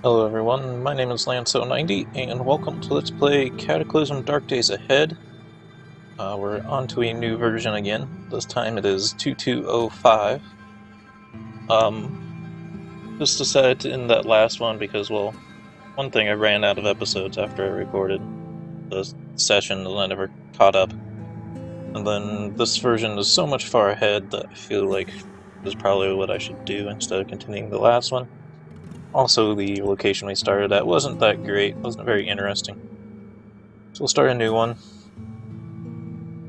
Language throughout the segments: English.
Hello everyone, my name is Lanso90, and welcome to Let's Play Cataclysm Dark Days Ahead. We're on to a new version again. This time it is 0.A-2205. Just decided to end that last one because, well, one thing, I ran out of episodes after I recorded the session and I never caught up. And then this version is so much far ahead that I feel like this is probably what I should do instead of continuing the last one. Also, the location we started at wasn't that great, wasn't very interesting. So we'll start a new one.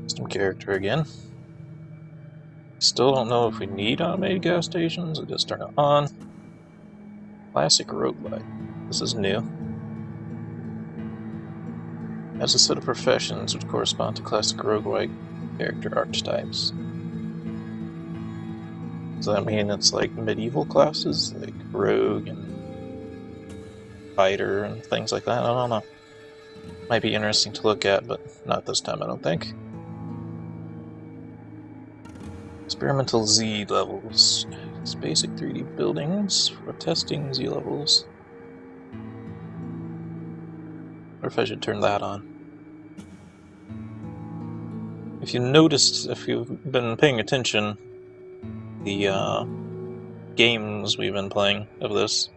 Custom character again. Still don't know if we need automated gas stations, we'll just turn it on. Classic roguelike. This is new. Has a set of professions which correspond to classic roguelike character archetypes. Does that mean it's like medieval classes, like rogue and fighter and things like that? I don't know. Might be interesting to look at, but not this time, I don't think. Experimental Z levels. It's basic 3D buildings for testing Z levels. Or if I should turn that on. If you noticed, if you've been paying attention, the games we've been playing of this,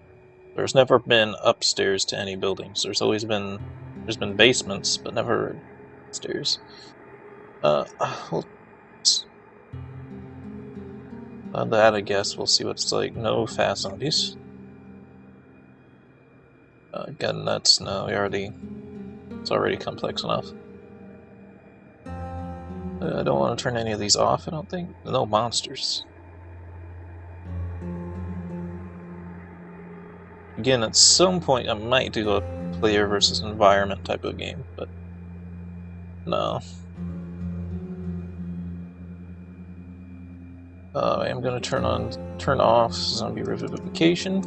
there's never been upstairs to any buildings. There's been basements, but never upstairs. That, I guess, we'll see what it's like. No fast zombies. Gun nuts, no, it's already complex enough. I don't want to turn any of these off, I don't think. No monsters. Again, at some point I might do a player versus environment type of game, but no. I am going to turn off zombie revivification.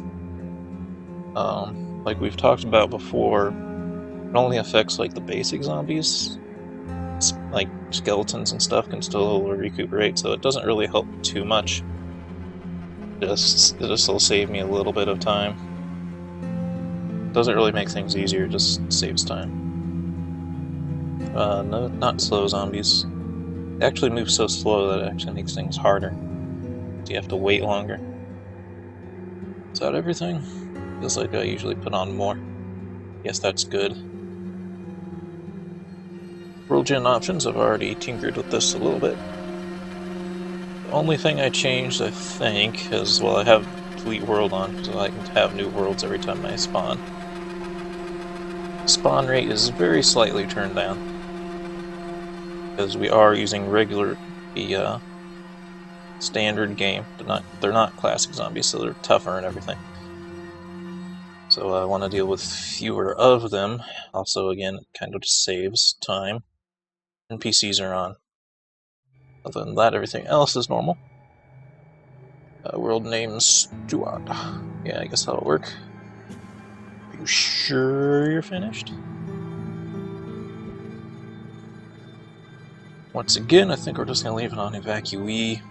Like we've talked about before, it only affects like the basic zombies. It's like skeletons and stuff can still recuperate, so it doesn't really help too much. It'll save me a little bit of time. Doesn't really make things easier, just saves time. No, not slow zombies. They actually move so slow that it actually makes things harder. So you have to wait longer. Is that everything? Feels like I usually put on more. Yes, that's good. World gen options, I've already tinkered with this a little bit. The only thing I changed, I think, is, well, I have delete world on, because I can have new worlds every time I spawn. Spawn rate is very slightly turned down, because we are using the standard game. They're not classic zombies, so they're tougher and everything. So I want to deal with fewer of them. Also, again, it kind of just saves time. NPCs are on. Other than that, everything else is normal. World name Stuart. Yeah, I guess that'll work. Are you sure you're finished? Once again, I think we're just going to leave it on evacuee.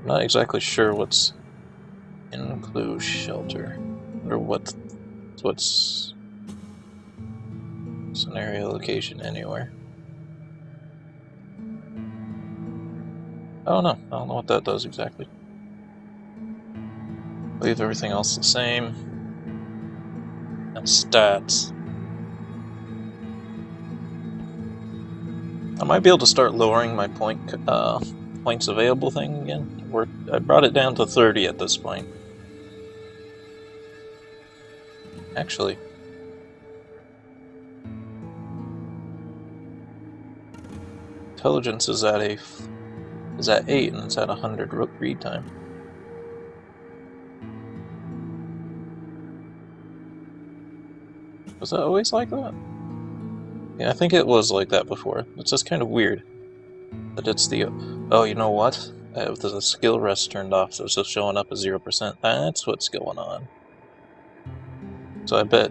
Not exactly sure what's enclosed shelter, or what's scenario location anywhere. I don't know what that does exactly. Leave everything else the same. And stats. I might be able to start lowering my points available thing again. I brought it down to 30 at this point. Actually, intelligence is at 8, and it's at 100 read time. Was that always like that? Yeah, I think it was like that before. It's just kind of weird that it's the... Oh, you know what? I have the skill rest turned off, so it's just showing up as 0%. That's what's going on. So I bet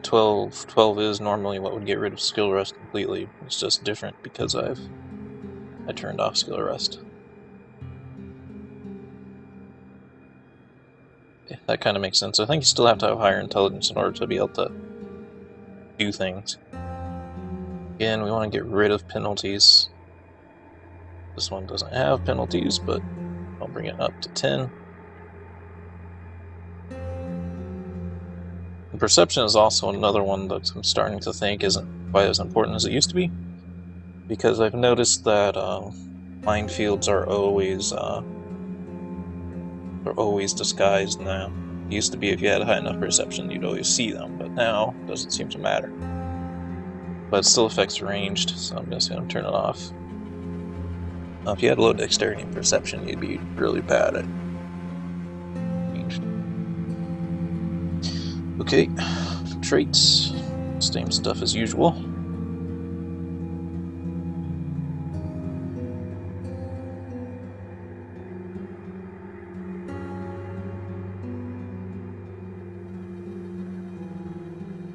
12 is normally what would get rid of skill rest completely. It's just different because I turned off skill rest. Yeah, that kind of makes sense. I think you still have to have higher intelligence in order to be able to do things. Again, we want to get rid of penalties. This one doesn't have penalties, but I'll bring it up to 10. And perception is also another one that I'm starting to think isn't quite as important as it used to be, because I've noticed that minefields are always disguised now. It used to be if you had high enough perception, you'd always see them, but now it doesn't seem to matter. But it still affects ranged, so I'm just going to turn it off. If you had low dexterity and perception, you'd be really bad at ranged. Okay, traits, same stuff as usual.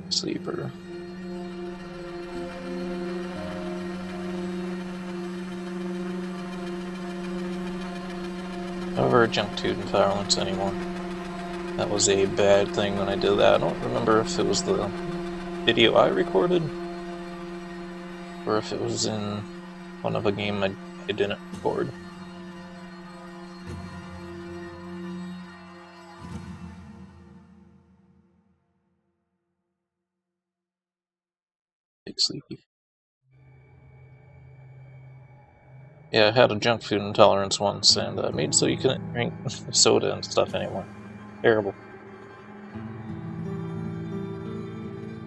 Sleeper. Never jump to violence anymore. That was a bad thing when I did that. I don't remember if it was the video I recorded or if it was in one of a game I didn't record. Big sleepy. Yeah, I had a junk food intolerance once, and made so you couldn't drink soda and stuff anymore. Terrible.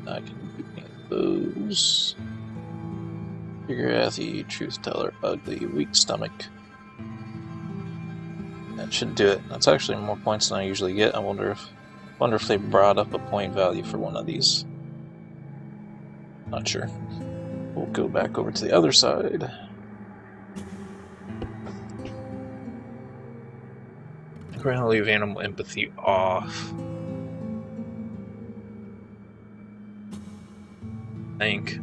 I can do those. Figureathy, truth teller, ugly, weak stomach. That should do it. That's actually more points than I usually get. I wonder if they brought up a point value for one of these. Not sure. We'll go back over to the other side. We're gonna leave animal empathy off. I think.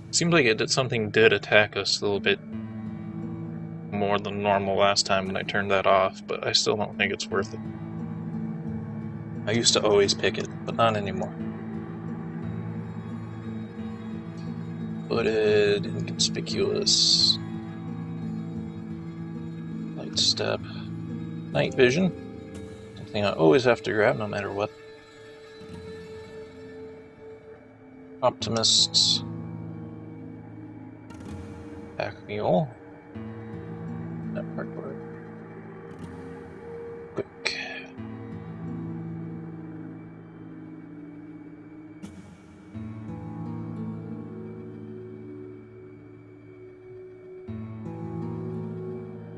Seems like something did attack us a little bit more than normal last time when I turned that off, but I still don't think it's worth it. I used to always pick it, but not anymore. Hooded, inconspicuous, light step, night vision, something I always have to grab no matter what. Optimists, pack mule, network word, quick.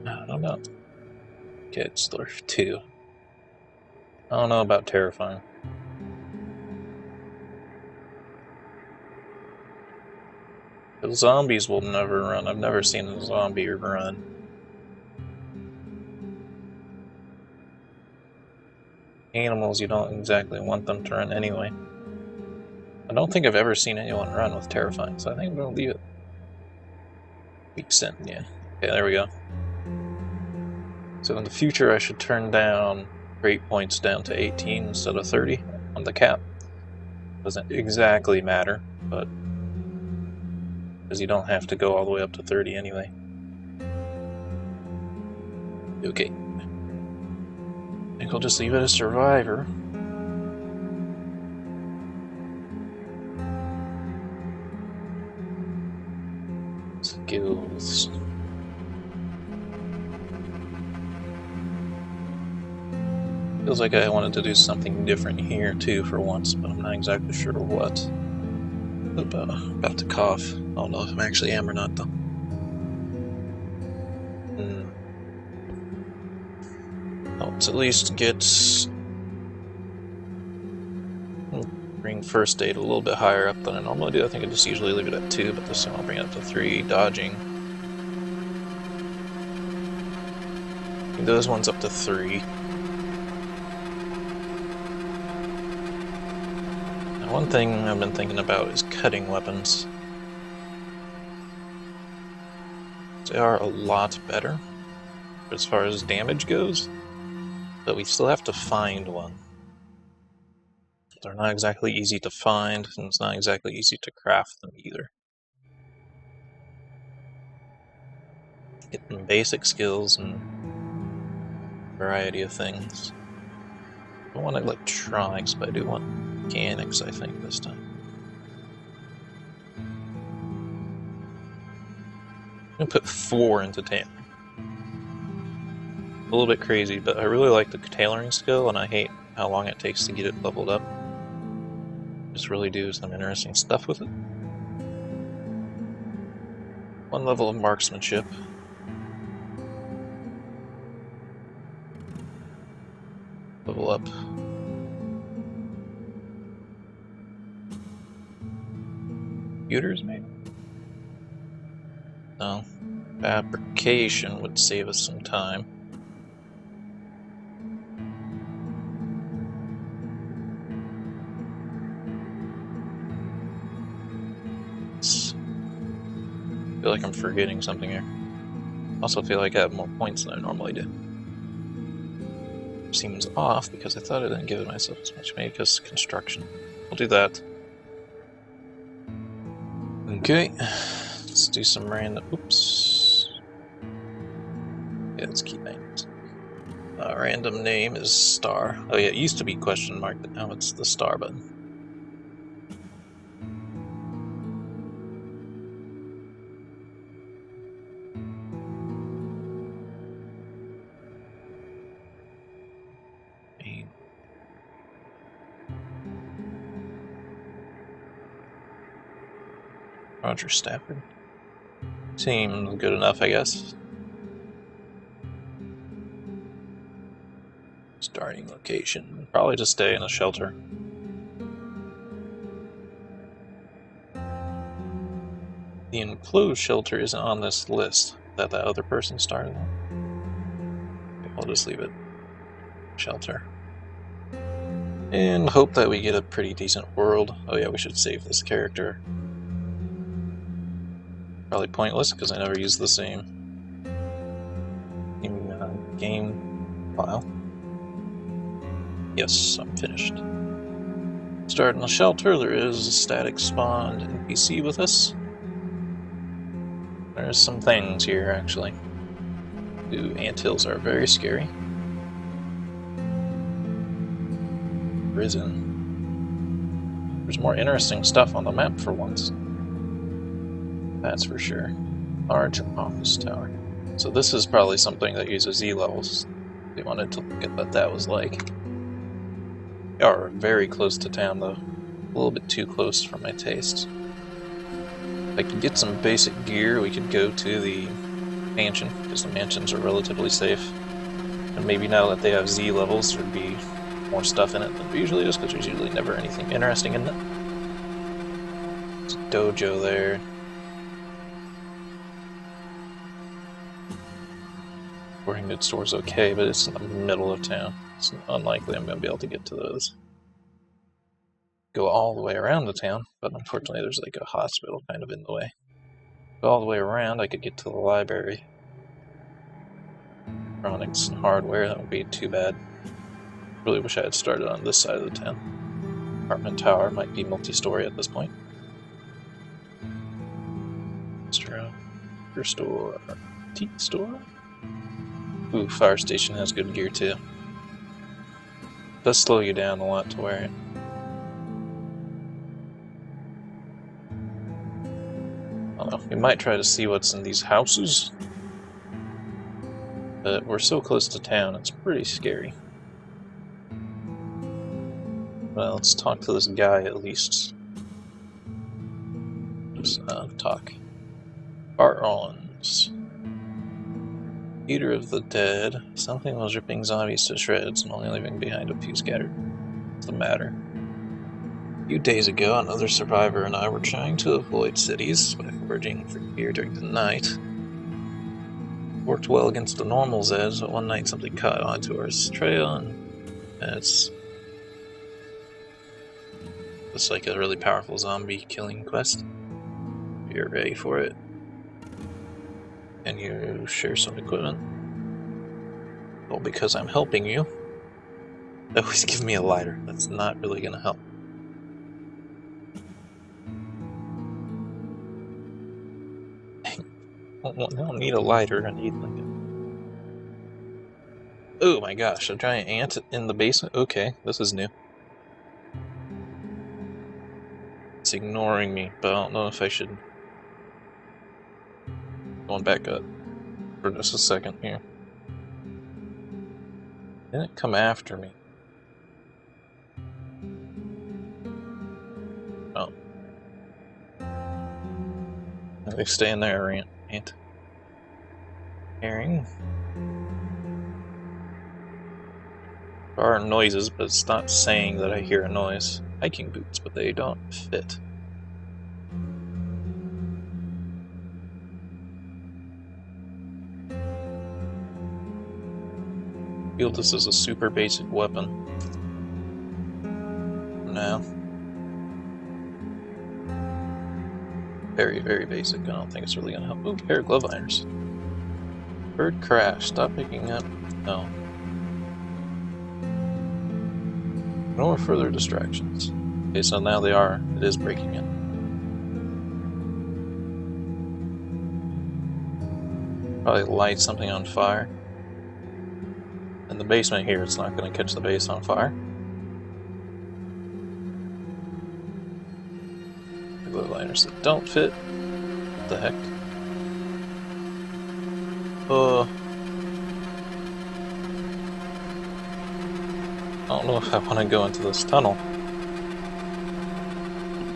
I don't know. Okay, it's Dwarf 2. I don't know about terrifying. The zombies will never run. I've never seen a zombie run. Animals, you don't exactly want them to run anyway. I don't think I've ever seen anyone run with terrifying, so I think I'm going to leave it. Weak scent, yeah. Okay, there we go. So in the future, I should turn down rate points down to 18 instead of 30 on the cap. Doesn't exactly matter, but because you don't have to go all the way up to 30 anyway. Okay. I think I'll just leave it as survivor. Skills. Feels like I wanted to do something different here too for once, but I'm not exactly sure what. About to cough. I don't know if I actually am or not though. Let's at least bring first aid a little bit higher up than I normally do. I think I just usually leave it at 2, but this time I'll bring it up to 3. Dodging. Those ones up to 3. Now, one thing I've been thinking about is cutting weapons. They are a lot better as far as damage goes, but we still have to find one. They're not exactly easy to find, and it's not exactly easy to craft them either. Get them basic skills and a variety of things. I don't want electronics, but I do want mechanics, I think, this time. I'm gonna put 4 into tailoring. A little bit crazy, but I really like the tailoring skill, and I hate how long it takes to get it leveled up. Just really do some interesting stuff with it. 1 level of marksmanship. Level up. Computers, maybe? No. Fabrication would save us some time. I feel like I'm forgetting something here. Also feel like I have more points than I normally do. Seems off because I thought I didn't give myself as much. Maybe because construction. We'll do that. Okay. Let's do some random. Oops. Yeah, let's keep names. Random name is star. Oh yeah, it used to be question mark, but now it's the star button. Roger Stafford. Seems good enough, I guess. Starting location. Probably just stay in a shelter. The enclosed shelter isn't on this list that other person started on. Okay, I'll just leave it shelter. And hope that we get a pretty decent world. Oh yeah, we should save this character. Probably pointless because I never use the same game file. Yes, I'm finished. Starting the shelter, there is a static spawned NPC with us. There's some things here, actually. Ooh, anthills are very scary. Prison. There's more interesting stuff on the map for once. That's for sure. Large office tower. So this is probably something that uses Z levels. They wanted to look at what that was like. We are very close to town, though. A little bit too close for my taste. If I could get some basic gear, we could go to the mansion, because the mansions are relatively safe. And maybe now that they have Z levels, there'd be more stuff in it than usually is, because there's usually never anything interesting in it. There's a dojo there. Sporting goods store's okay, but it's in the middle of town. It's unlikely I'm going to be able to get to those. Go all the way around the town, but unfortunately there's like a hospital kind of in the way. Go all the way around, I could get to the library. Electronics and hardware, that would be too bad. Really wish I had started on this side of the town. Apartment tower might be multi-story at this point. Liquor store, tea store. Ooh, fire station has good gear too. Does slow you down a lot to wear it. I don't know, we might try to see what's in these houses. But we're so close to town, it's pretty scary. Well, let's talk to this guy at least. Let's talk. Bart Rollins. Eater of the dead. Something was ripping zombies to shreds and only leaving behind a few scattered. What's the matter? A few days ago, another survivor and I were trying to avoid cities by foraging for gear during the night. worked well against the normal Zeds, but one night something caught onto our trail, and it's like a really powerful zombie killing quest. You're ready for it, and you share some equipment. Well, because I'm helping you, they always give me a lighter. That's not really gonna help. I don't need a lighter, I need like a... Oh my gosh, a giant ant in the basement? Okay, this is new. It's ignoring me, but I don't know if I should... Going back up for just a second here. Didn't come after me. Oh. They stay in there, ant. Hearing. There are noises, but it's not saying that I hear a noise. Hiking boots, but they don't fit. I feel this is a super basic weapon. No. Very, very basic. I don't think it's really gonna help. Ooh, pair of glove irons. Bird crash. Stop picking up. No. No further distractions. Okay, so now they are. It is breaking in. Probably light something on fire. In the basement here, it's not going to catch the base on fire. The glue liners that don't fit. What the heck? I don't know if I want to go into this tunnel.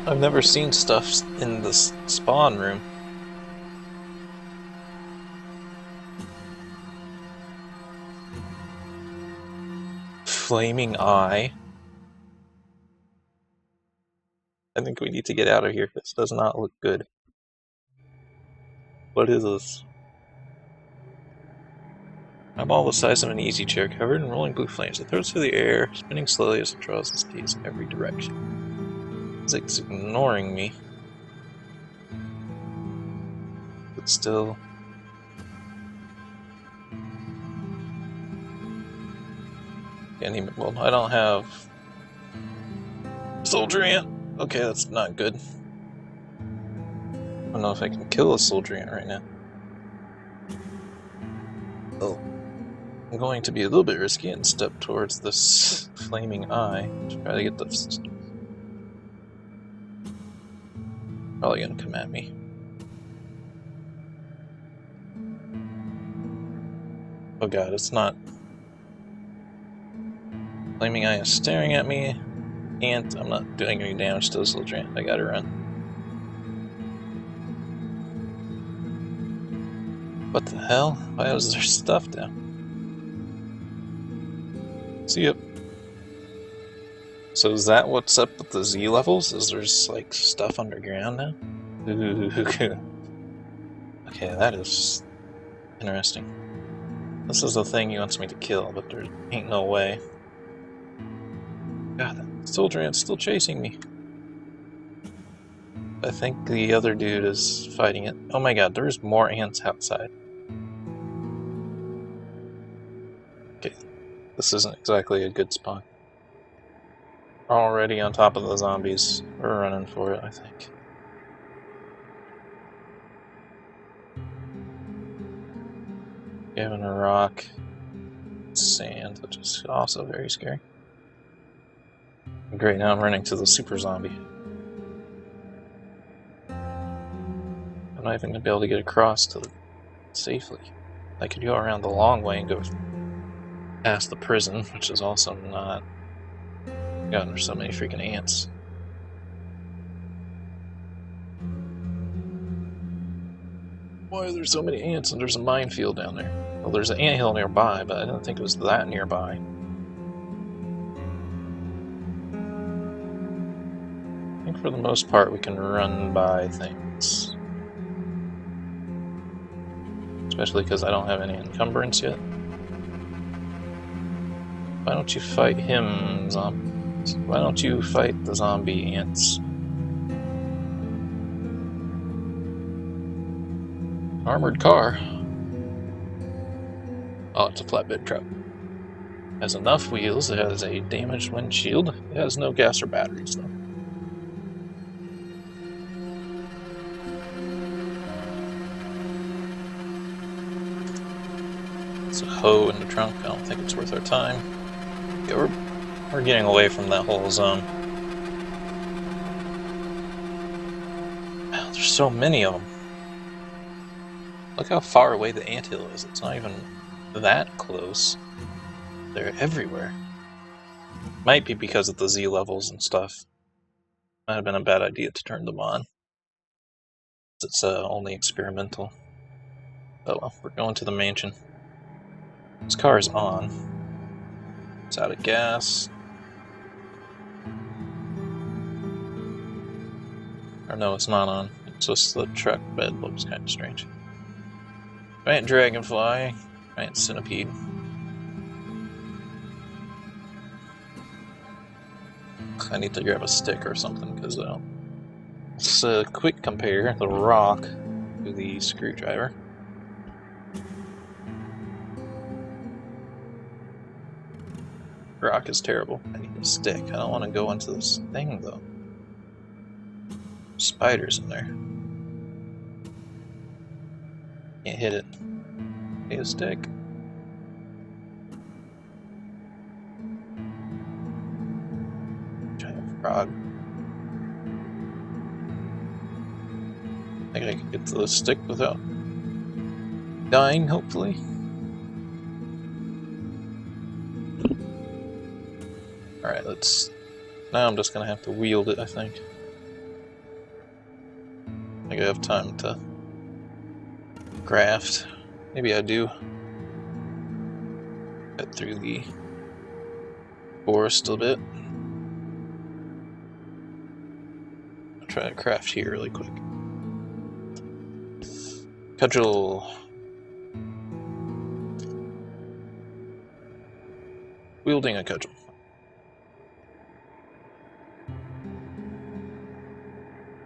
I've never seen stuff in this spawn room. Flaming eye. I think we need to get out of here. This does not look good. What is this? I'm all the size of an easy chair, covered in rolling blue flames. It throws through the air, spinning slowly as it draws its gaze in every direction. It's ignoring me. But still... Can't even... Well, I don't have... Soldier ant! Okay, that's not good. I don't know if I can kill a soldier ant right now. Oh. I'm going to be a little bit risky and step towards this flaming eye to try to get the systems. Probably gonna come at me. Oh god, it's not. Flaming eye is staring at me, and I'm not doing any damage to this little giant. I gotta run. What the hell? Why was there stuff down? See ya. So is that what's up with the Z levels? Is there's like stuff underground now? Okay, that is interesting. This is the thing he wants me to kill, but there ain't no way. God, that soldier ant's still chasing me. I think the other dude is fighting it. Oh my god, there's more ants outside. Okay, this isn't exactly a good spawn. We're already on top of the zombies. We're running for it, I think. Given a rock, sand, which is also very scary. Great, now I'm running to the super zombie. I'm not even going to be able to get across to the safely. I could go around the long way and go past the prison, which is also not... God, there's so many freaking ants. Why are there so many ants and there's a minefield down there? Well, there's an anthill nearby, but I didn't think it was that nearby. I think for the most part we can run by things. It's Especially because I don't have any encumbrance yet. Why don't you fight him, zombies? Why don't you fight the zombie ants? Armored car. Oh, it's a flatbed truck. It has enough wheels, it has a damaged windshield, it has no gas or batteries though. It's a hoe in the trunk, I don't think it's worth our time. Yeah, we're getting away from that whole zone. Wow, there's so many of them. Look how far away the anthill is, it's not even that close. They're everywhere. Might be because of the Z levels and stuff. Might have been a bad idea to turn them on. It's only experimental. Oh well, we're going to the mansion. This car is on. It's out of gas. Or no, it's not on. It's just the truck bed looks kind of strange. Giant dragonfly. Giant centipede. I need to grab a stick or something because let's quick compare the rock to the screwdriver. Rock is terrible. I need a stick. I don't want to go into this thing though. Spiders in there. Can't hit it. Need a stick. Giant frog. I think I can get to the stick without dying, hopefully. Alright, now I'm just gonna have to wield it, I think. I think I have time to craft. Maybe I do. Get through the forest a bit. I'll try to craft here really quick. Cudgel. Wielding a cudgel.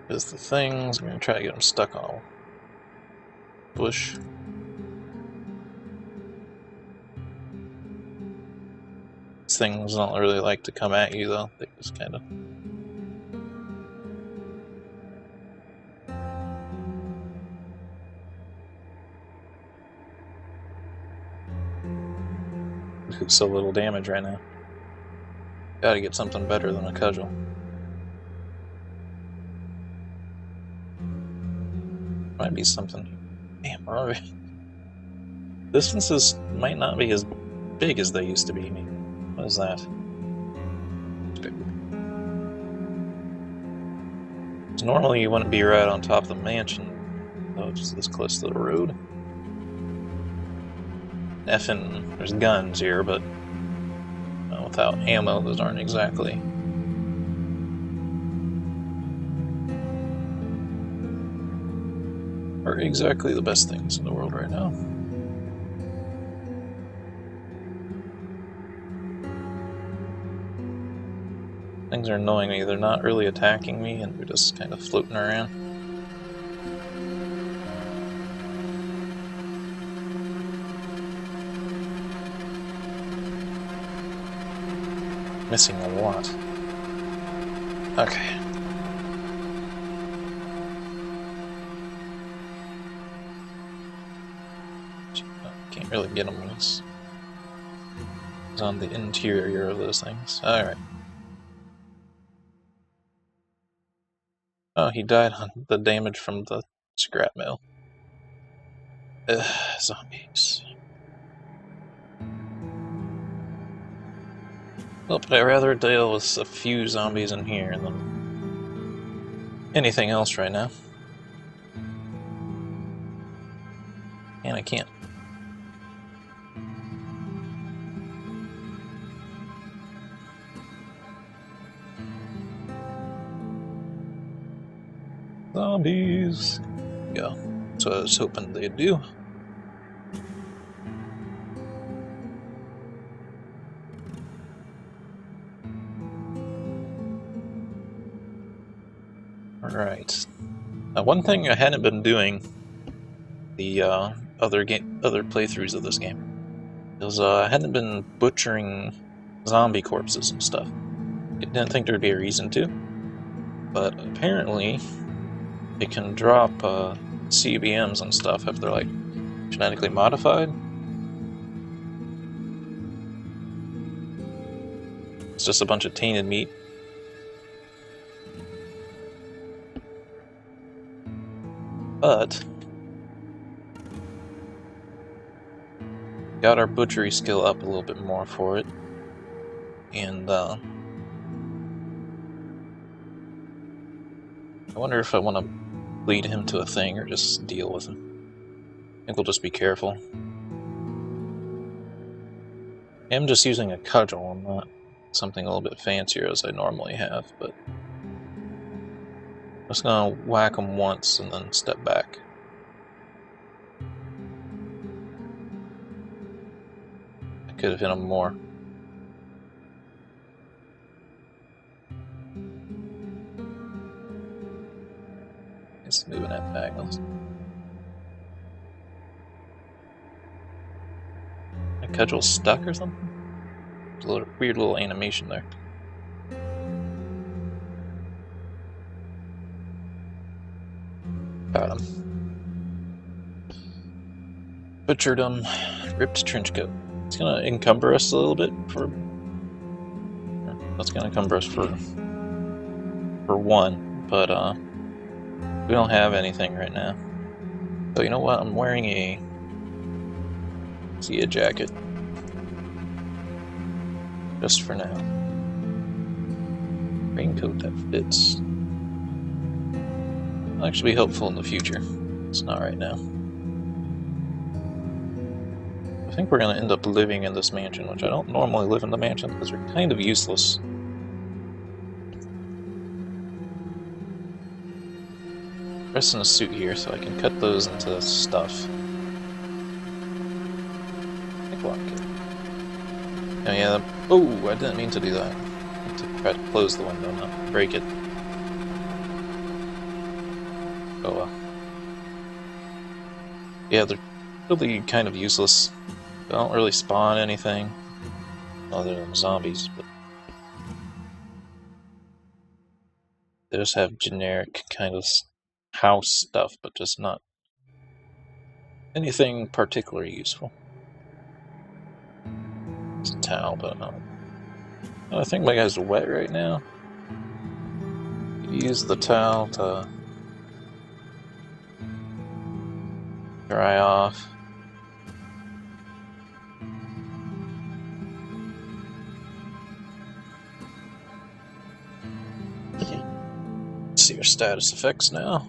There's the things. I'm gonna try to get them stuck on a bush. These things don't really like to come at you though. They just kind of. Do so little damage right now. Gotta get something better than a cudgel. Might be something. Damn, distances might not be as big as they used to be. What is that? Normally you wouldn't be right on top of the mansion, though it's just this close to the road. Effing, there's guns here, but without ammo, those aren't exactly. Are exactly the best things in the world right now. Things are annoying me. They're not really attacking me, and they're just kind of floating around. Missing a lot. Okay. Can't really get him when he's on the interior of those things. Alright. Oh, he died on the damage from the scrap mill. Zombies. Well, but I'd rather deal with a few zombies in here than anything else right now. And I can't. Zombies. Yeah, that's what I was hoping they'd do. Alright. One thing I hadn't been doing the other playthroughs of this game is I hadn't been butchering zombie corpses and stuff. I didn't think there'd be a reason to, but apparently it can drop CBMs and stuff if they're like genetically modified. It's just a bunch of tainted meat. But got our butchery skill up a little bit more for it, and I wonder if I want to lead him to a thing or just deal with him. I think we'll just be careful. I'm just using a cudgel, I'm not something a little bit fancier as I normally have, but I'm just gonna whack him once and then step back. I could have hit him more. It's moving at diagonals. My cudgel's stuck or something? There's a weird little animation there. Got him. Butchered him. Ripped trench coat. It's gonna encumber us a little bit for... That's gonna encumber us for one, but we don't have anything right now. So you know what? I'm wearing a Zia jacket. Just for now. Raincoat that fits. I'll actually be helpful in the future. It's not right now. I think we're going to end up living in this mansion, which I don't normally live in the mansion because we're kind of useless. Dressed in a suit here so I can cut those into stuff. Oh yeah, oh, I didn't mean to do that. I meant to try to close the window, not break it. Oh well. Yeah, they're really kind of useless. They don't really spawn anything other than zombies, but they just have generic kind of house stuff, but just not anything particularly useful. It's a towel, but I think my guy's wet right now. Use the towel to dry off. See your status effects now.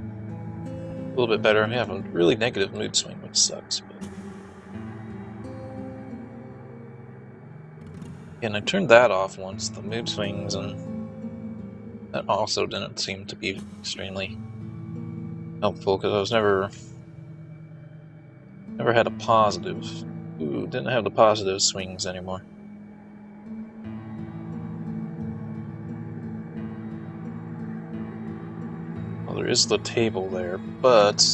A little bit better. I have a really negative mood swing, which sucks. But... And I turned that off once, the mood swings, and that also didn't seem to be extremely helpful because I was never had a positive. Ooh, didn't have the positive swings anymore. Well, there is the table there, but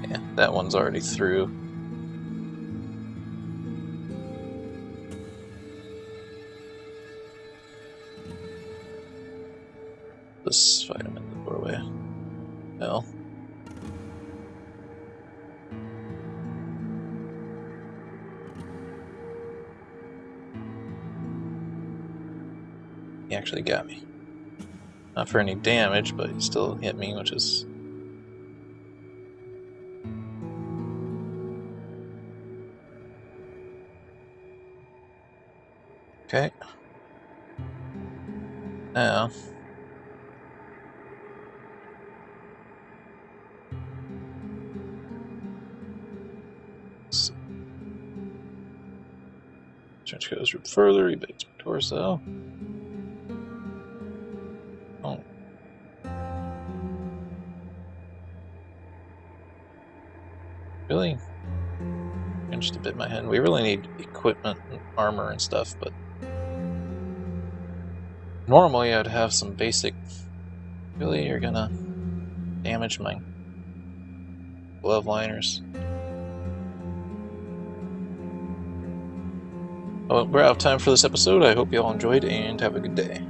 yeah, that one's already through. Let's fight him in the doorway. No. He actually got me. Not for any damage, but he still hit me, which is... Okay. Now... Trench goes further, he baits my torso. Oh. Really? Pinched a bit my head. We really need equipment and armor and stuff, but Normally I'd have some basic... Really, you're gonna damage my glove liners? Well, we're out of time for this episode. I hope you all enjoyed and have a good day.